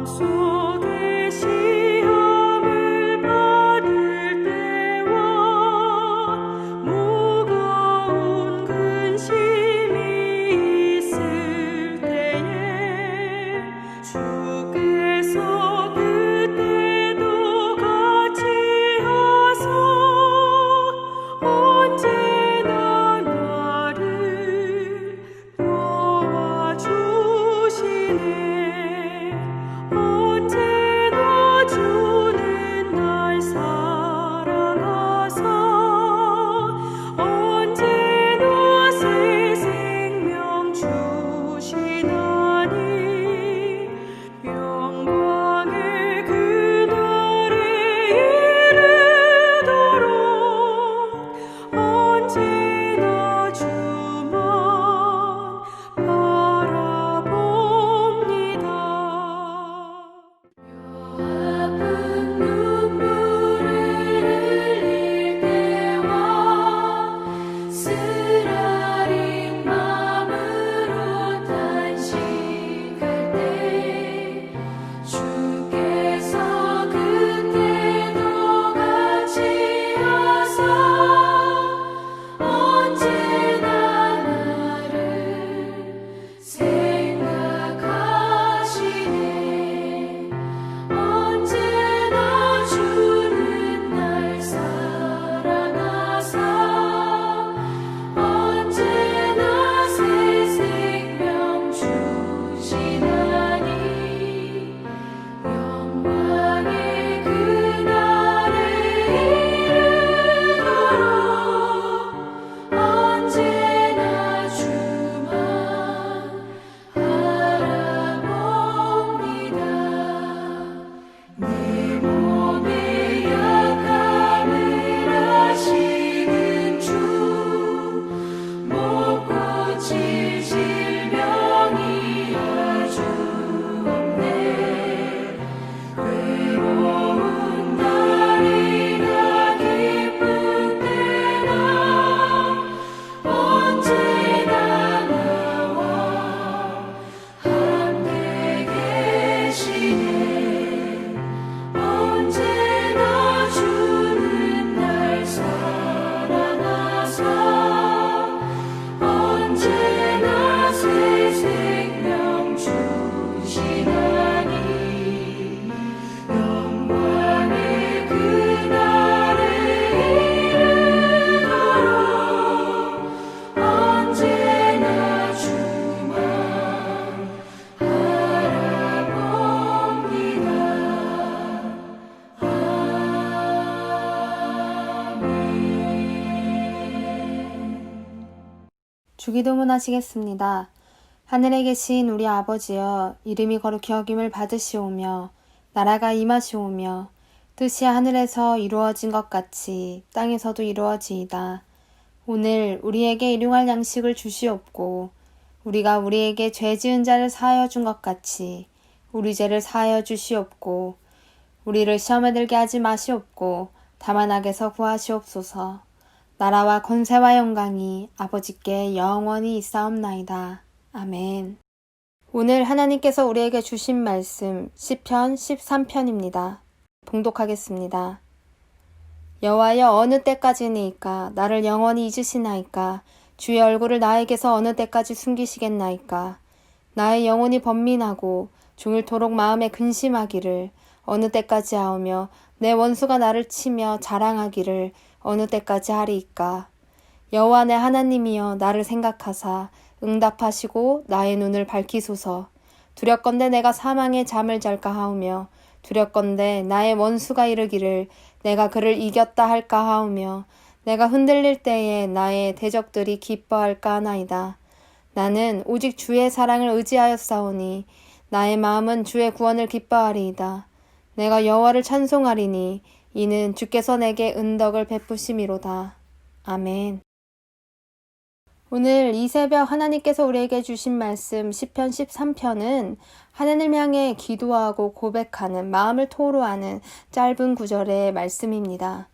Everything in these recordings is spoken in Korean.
마음속에 시험을 받을 때와 무거운 근심이 있을 때에 주께서 그때도 같이 하사 언제나 나를 도와주시네. 언제나 주는 날 사랑하사 언제나 새 생명 주시나니 영광의 그날에 이르도록 언제나 주만 바라봅니다. 아픈 눈물을 흘릴 때와 쓰라린 마음으로 탄식할 때 주께서 그때도 같이 하사 언제나 나를 생각하시네. 언제나 주는 날 사랑하사 언제나 새 생명 주시나니 영광의 그날에 이르도록 언제나 주만 바라봅니다. 내 몸의 약함을 아시는 주, 못 고칠 질병이 아주 없네. 외로운 날이나 기쁜 때나 언제나 나와 함께 계시네. 언제나 주는 날 사랑하사 언제나 새 생명 주시나니 영광의 그날에 이르도록 언제나 주만 바라봅니다. 주기도문 하시겠습니다. 하늘에 계신 우리 아버지여, 이름이 거룩히 여김을 받으시오며 나라가 임하시오며 뜻이 하늘에서 이루어진 것 같이 땅에서도 이루어지이다. 오늘 우리에게 일용할 양식을 주시옵고 우리가 우리에게 죄 지은 자를 사하여 준 것 같이 우리 죄를 사하여 주시옵고 우리를 시험에 들게 하지 마시옵고 다만 악에서 구하시옵소서. 나라와 권세와 영광이 아버지께 영원히 있사옵나이다. 아멘. 오늘 하나님께서 우리에게 주신 말씀 시편 13편입니다. 봉독하겠습니다. 여호와여, 어느 때까지니이까 나를 영원히 잊으시나이까? 주의 얼굴을 나에게서 어느 때까지 숨기시겠나이까? 나의 영혼이 번민하고 종일토록 마음에 근심하기를 어느 때까지 하오며 내 원수가 나를 치며 자랑하기를 어느 때까지 하리이까? 여호와 내 하나님이여, 나를 생각하사 응답하시고 나의 눈을 밝히소서. 두렵건대 내가 사망의 잠을 잘까 하오며 두렵건대 나의 원수가 이르기를 내가 그를 이겼다 할까 하오며 내가 흔들릴 때에 나의 대적들이 기뻐할까 하나이다. 나는 오직 주의 사랑을 의지하였사오니 나의 마음은 주의 구원을 기뻐하리이다. 내가 여호와를 찬송하리니 이는 주께서 내게 은덕을 베푸심이로다. 아멘. 오늘 이 새벽 하나님께서 우리에게 주신 말씀 시편 13편은 하나님 향해 기도하고 고백하는, 마음을 토로하는 짧은 구절의 말씀입니다.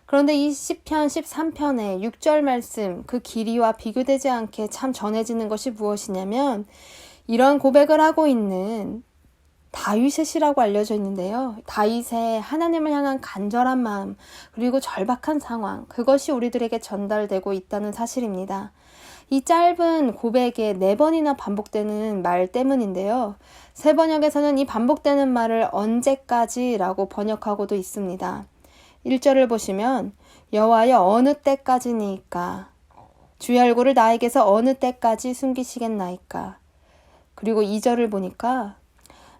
그런데 이 시편 13편의 6절 말씀, 그 길이와 비교되지 않게 참 전해지는 것이 무엇이냐면 이런 고백을 하고 있는 다윗의 시라고 알려져 있는데요. 다윗의 하나님을 향한 간절한 마음, 그리고 절박한 상황, 그것이 우리들에게 전달되고 있다는 사실입니다. 이 짧은 고백에 4번이나 반복되는 말 때문인데요. 새 번역에서는 이 반복되는 말을 언제까지라고 번역하고도 있습니다. 1절을 보시면 여호와여 어느 때까지니까, 주의 얼굴을 나에게서 어느 때까지 숨기시겠나이까. 그리고 2절을 보니까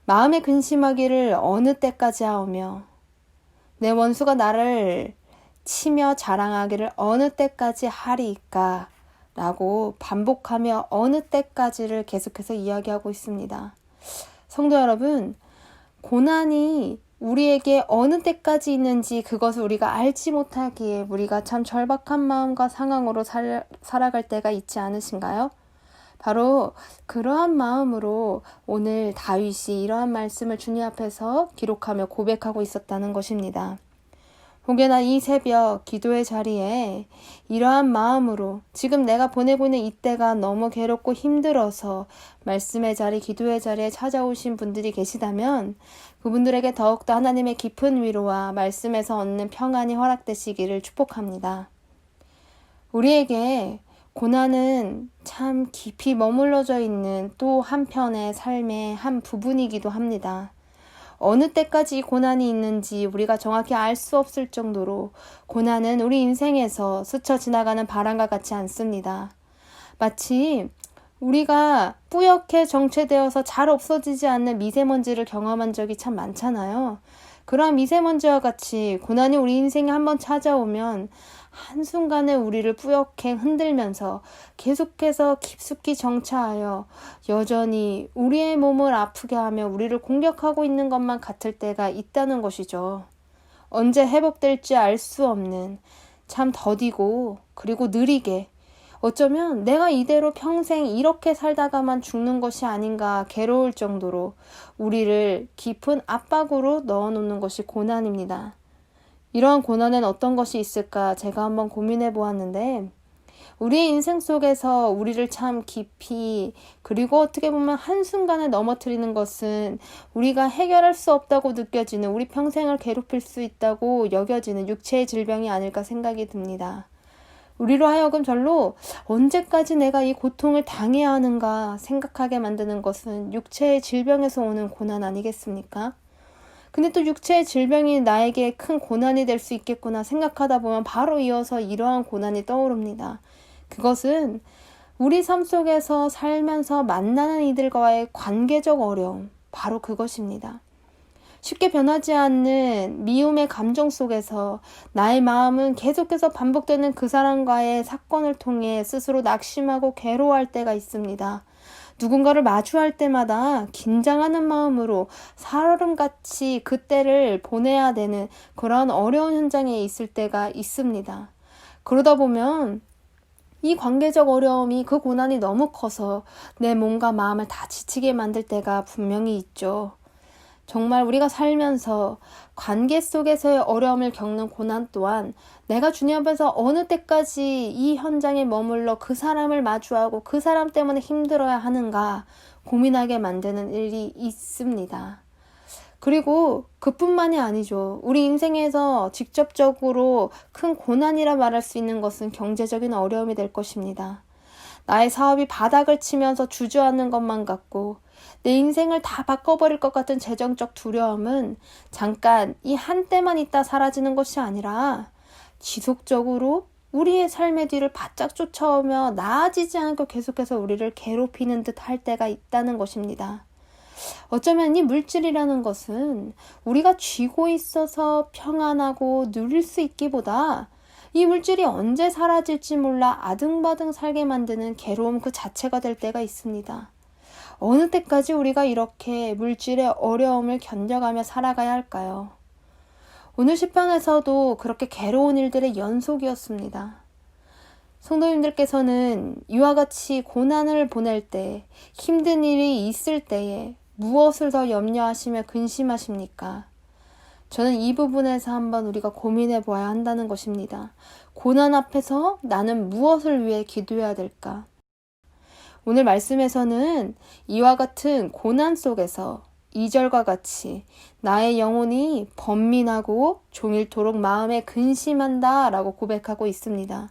마음에 근심하기를 어느 때까지 하오며 내 원수가 나를 치며 자랑하기를 어느 때까지 하리이까 라고 반복하며 어느 때까지를 계속해서 이야기하고 있습니다. 성도 여러분, 고난이 우리에게 어느 때까지 있는지 그것을 우리가 알지 못하기에 우리가 참 절박한 마음과 상황으로 살아갈 때가 있지 않으신가요? 바로 그러한 마음으로 오늘 다윗이 이러한 말씀을 주님 앞에서 기록하며 고백하고 있었다는 것입니다. 혹여나 이 새벽 기도의 자리에 이러한 마음으로 지금 내가 보내고 있는 이때가 너무 괴롭고 힘들어서 말씀의 자리, 기도의 자리에 찾아오신 분들이 계시다면 그분들에게 더욱더 하나님의 깊은 위로와 말씀에서 얻는 평안이 허락되시기를 축복합니다. 우리에게 고난은 참 깊이 머물러져 있는 또 한편의 삶의 한 부분이기도 합니다. 어느 때까지 이 고난이 있는지 우리가 정확히 알 수 없을 정도로 고난은 우리 인생에서 스쳐 지나가는 바람과 같지 않습니다. 마치 우리가 뿌옇게 정체되어서 잘 없어지지 않는 미세먼지를 경험한 적이 참 많잖아요. 그러한 미세먼지와 같이 고난이 우리 인생에 한번 찾아오면 한순간에 우리를 뿌옇게 흔들면서 계속해서 깊숙이 정차하여 여전히 우리의 몸을 아프게 하며 우리를 공격하고 있는 것만 같을 때가 있다는 것이죠. 언제 회복될지 알 수 없는 참 더디고 그리고 느리게 어쩌면 내가 이대로 평생 이렇게 살다가만 죽는 것이 아닌가 괴로울 정도로 우리를 깊은 압박으로 넣어놓는 것이 고난입니다. 이러한 고난엔 어떤 것이 있을까 제가 한번 고민해 보았는데 우리의 인생 속에서 우리를 참 깊이 그리고 어떻게 보면 한순간에 넘어뜨리는 것은 우리가 해결할 수 없다고 느껴지는 우리 평생을 괴롭힐 수 있다고 여겨지는 육체의 질병이 아닐까 생각이 듭니다. 우리로 하여금 절로 언제까지 내가 이 고통을 당해야 하는가 생각하게 만드는 것은 육체의 질병에서 오는 고난 아니겠습니까? 근데 또 육체의 질병이 나에게 큰 고난이 될 수 있겠구나 생각하다 보면 바로 이어서 이러한 고난이 떠오릅니다. 그것은 우리 삶 속에서 살면서 만나는 이들과의 관계적 어려움, 바로 그것입니다. 쉽게 변하지 않는 미움의 감정 속에서 나의 마음은 계속해서 반복되는 그 사람과의 사건을 통해 스스로 낙심하고 괴로워할 때가 있습니다. 누군가를 마주할 때마다 긴장하는 마음으로 살얼음같이 그때를 보내야 되는 그런 어려운 현장에 있을 때가 있습니다. 그러다 보면 이 관계적 어려움이 그 고난이 너무 커서 내 몸과 마음을 다 지치게 만들 때가 분명히 있죠. 정말 우리가 살면서 관계 속에서의 어려움을 겪는 고난 또한 내가 주님 앞에서 어느 때까지 이 현장에 머물러 그 사람을 마주하고 그 사람 때문에 힘들어야 하는가 고민하게 만드는 일이 있습니다. 그리고 그뿐만이 아니죠. 우리 인생에서 직접적으로 큰 고난이라 말할 수 있는 것은 경제적인 어려움이 될 것입니다. 나의 사업이 바닥을 치면서 주저하는 것만 같고 내 인생을 다 바꿔버릴 것 같은 재정적 두려움은 잠깐 이 한때만 있다 사라지는 것이 아니라 지속적으로 우리의 삶의 뒤를 바짝 쫓아오며 나아지지 않고 계속해서 우리를 괴롭히는 듯 할 때가 있다는 것입니다. 어쩌면 이 물질이라는 것은 우리가 쥐고 있어서 평안하고 누릴 수 있기보다 이 물질이 언제 사라질지 몰라 아등바등 살게 만드는 괴로움 그 자체가 될 때가 있습니다. 어느 때까지 우리가 이렇게 물질의 어려움을 견뎌가며 살아가야 할까요? 오늘 시편에서도 그렇게 괴로운 일들의 연속이었습니다. 성도님들께서는 이와 같이 고난을 보낼 때, 힘든 일이 있을 때에 무엇을 더 염려하시며 근심하십니까? 저는 이 부분에서 한번 우리가 고민해 보아야 한다는 것입니다. 고난 앞에서 나는 무엇을 위해 기도해야 될까? 오늘 말씀에서는 이와 같은 고난 속에서 2절과 같이 나의 영혼이 번민하고 종일토록 마음에 근심한다 라고 고백하고 있습니다.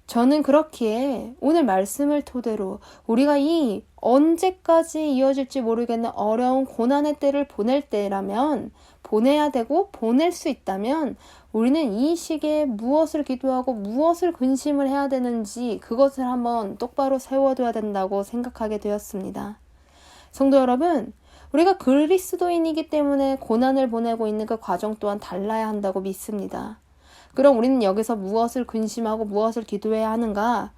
저는 그렇기에 오늘 말씀을 토대로 우리가 이 언제까지 이어질지 모르겠는 어려운 고난의 때를 보낼 때라면, 보내야 되고 보낼 수 있다면 우리는 이 시기에 무엇을 기도하고 무엇을 근심을 해야 되는지 그것을 한번 똑바로 세워둬야 된다고 생각하게 되었습니다. 성도 여러분, 우리가 그리스도인이기 때문에 고난을 보내고 있는 그 과정 또한 달라야 한다고 믿습니다. 그럼 우리는 여기서 무엇을 근심하고 무엇을 기도해야 하는가?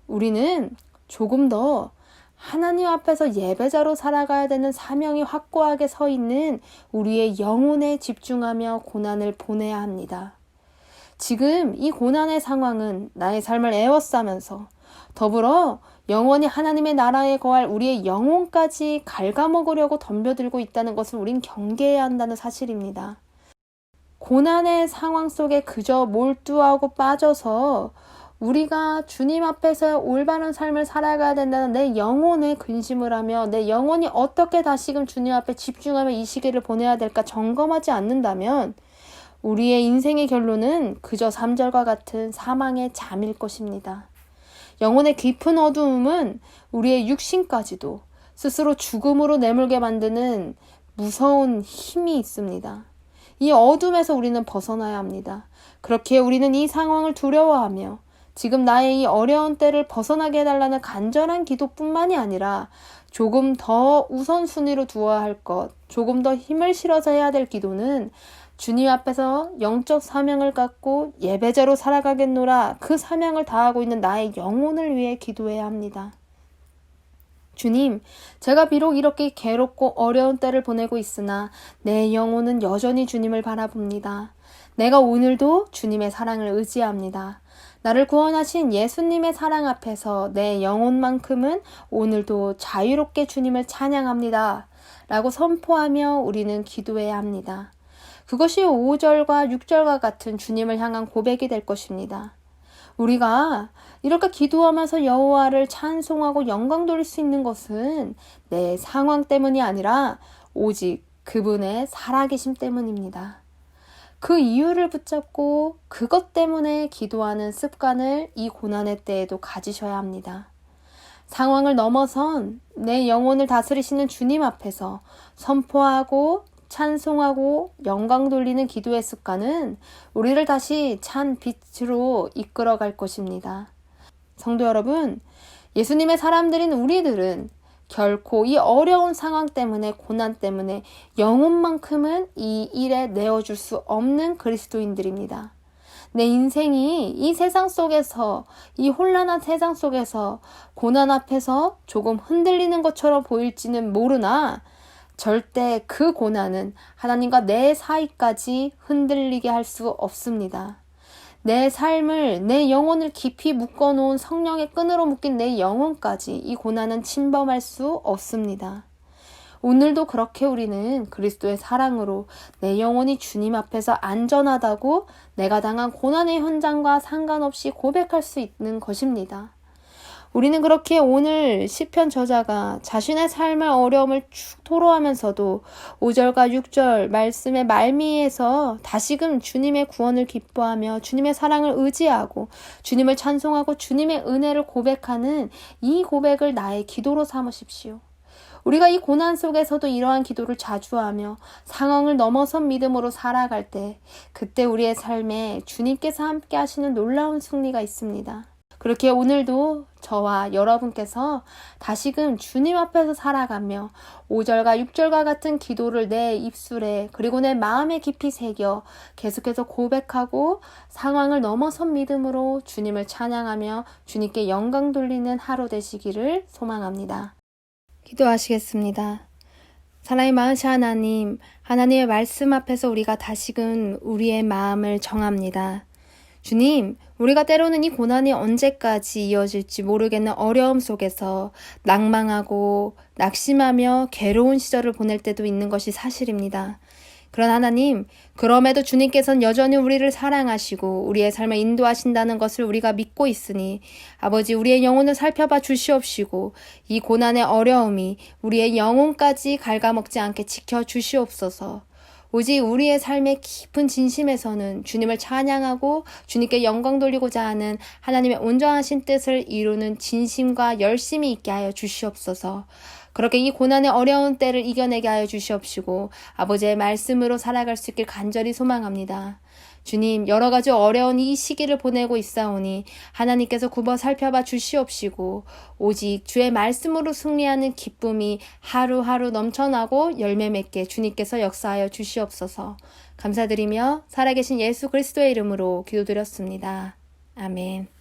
우리는 조금 더 하나님 앞에서 예배자로 살아가야 되는 사명이 확고하게 서 있는 우리의 영혼에 집중하며 고난을 보내야 합니다. 지금 이 고난의 상황은 나의 삶을 에워싸면서 더불어 영원히 하나님의 나라에 거할 우리의 영혼까지 갉아먹으려고 덤벼들고 있다는 것을 우린 경계해야 한다는 사실입니다. 고난의 상황 속에 그저 몰두하고 빠져서 우리가 주님 앞에서 올바른 삶을 살아가야 된다는 내 영혼에 근심을 하며 내 영혼이 어떻게 다시금 주님 앞에 집중하며 이 시기를 보내야 될까 점검하지 않는다면 우리의 인생의 결론은 그저 3절과 같은 사망의 잠일 것입니다. 영혼의 깊은 어두움은 우리의 육신까지도 스스로 죽음으로 내몰게 만드는 무서운 힘이 있습니다. 이 어둠에서 우리는 벗어나야 합니다. 그렇게 우리는 이 상황을 두려워하며 지금 나의 이 어려운 때를 벗어나게 해달라는 간절한 기도뿐만이 아니라 조금 더 우선순위로 두어야 할 것, 조금 더 힘을 실어서 해야 될 기도는 주님 앞에서 영적 사명을 갖고 예배자로 살아가겠노라, 그 사명을 다하고 있는 나의 영혼을 위해 기도해야 합니다. 주님, 제가 비록 이렇게 괴롭고 어려운 때를 보내고 있으나 내 영혼은 여전히 주님을 바라봅니다. 내가 오늘도 주님의 사랑을 의지합니다. 나를 구원하신 예수님의 사랑 앞에서 내 영혼만큼은 오늘도 자유롭게 주님을 찬양합니다. 라고 선포하며 우리는 기도해야 합니다. 그것이 5절과 6절과 같은 주님을 향한 고백이 될 것입니다. 우리가 이렇게 기도하면서 여호와를 찬송하고 영광 돌릴 수 있는 것은 내 상황 때문이 아니라 오직 그분의 살아계심 때문입니다. 그 이유를 붙잡고 그것 때문에 기도하는 습관을 이 고난의 때에도 가지셔야 합니다. 상황을 넘어선 내 영혼을 다스리시는 주님 앞에서 선포하고 찬송하고 영광 돌리는 기도의 습관은 우리를 다시 찬 빛으로 이끌어갈 것입니다. 성도 여러분, 예수님의 사람들인 우리들은 결코 이 어려운 상황 때문에, 고난 때문에 영혼만큼은 이 일에 내어줄 수 없는 그리스도인들입니다. 내 인생이 이 세상 속에서, 이 혼란한 세상 속에서 고난 앞에서 조금 흔들리는 것처럼 보일지는 모르나 절대 그 고난은 하나님과 내 사이까지 흔들리게 할 수 없습니다. 내 삶을, 내 영혼을 깊이 묶어놓은 성령의 끈으로 묶인 내 영혼까지 이 고난은 침범할 수 없습니다. 오늘도 그렇게 우리는 그리스도의 사랑으로 내 영혼이 주님 앞에서 안전하다고 내가 당한 고난의 현장과 상관없이 고백할 수 있는 것입니다. 우리는 그렇게 오늘 시편 저자가 자신의 삶의 어려움을 쭉 토로하면서도 5절과 6절 말씀의 말미에서 다시금 주님의 구원을 기뻐하며 주님의 사랑을 의지하고 주님을 찬송하고 주님의 은혜를 고백하는 이 고백을 나의 기도로 삼으십시오. 우리가 이 고난 속에서도 이러한 기도를 자주 하며 상황을 넘어선 믿음으로 살아갈 때, 그때 우리의 삶에 주님께서 함께 하시는 놀라운 승리가 있습니다. 그렇게 오늘도 저와 여러분께서 다시금 주님 앞에서 살아가며 5절과 6절과 같은 기도를 내 입술에 그리고 내 마음에 깊이 새겨 계속해서 고백하고 상황을 넘어선 믿음으로 주님을 찬양하며 주님께 영광 돌리는 하루 되시기를 소망합니다. 기도하시겠습니다. 사랑의 많으신 하나님, 하나님의 말씀 앞에서 우리가 다시금 우리의 마음을 정합니다. 주님, 우리가 때로는 이 고난이 언제까지 이어질지 모르겠는 어려움 속에서 낭망하고 낙심하며 괴로운 시절을 보낼 때도 있는 것이 사실입니다. 그런 하나님, 그럼에도 주님께서는 여전히 우리를 사랑하시고 우리의 삶을 인도하신다는 것을 우리가 믿고 있으니 아버지 우리의 영혼을 살펴봐 주시옵시고 이 고난의 어려움이 우리의 영혼까지 갉아먹지 않게 지켜 주시옵소서. 오직 우리의 삶의 깊은 진심에서는 주님을 찬양하고 주님께 영광 돌리고자 하는 하나님의 온전하신 뜻을 이루는 진심과 열심이 있게 하여 주시옵소서. 그렇게 이 고난의 어려운 때를 이겨내게 하여 주시옵시고 아버지의 말씀으로 살아갈 수 있길 간절히 소망합니다. 주님, 여러 가지 어려운 이 시기를 보내고 있사오니 하나님께서 굽어 살펴봐 주시옵시고 오직 주의 말씀으로 승리하는 기쁨이 하루하루 넘쳐나고 열매 맺게 주님께서 역사하여 주시옵소서. 감사드리며 살아계신 예수 그리스도의 이름으로 기도드렸습니다. 아멘.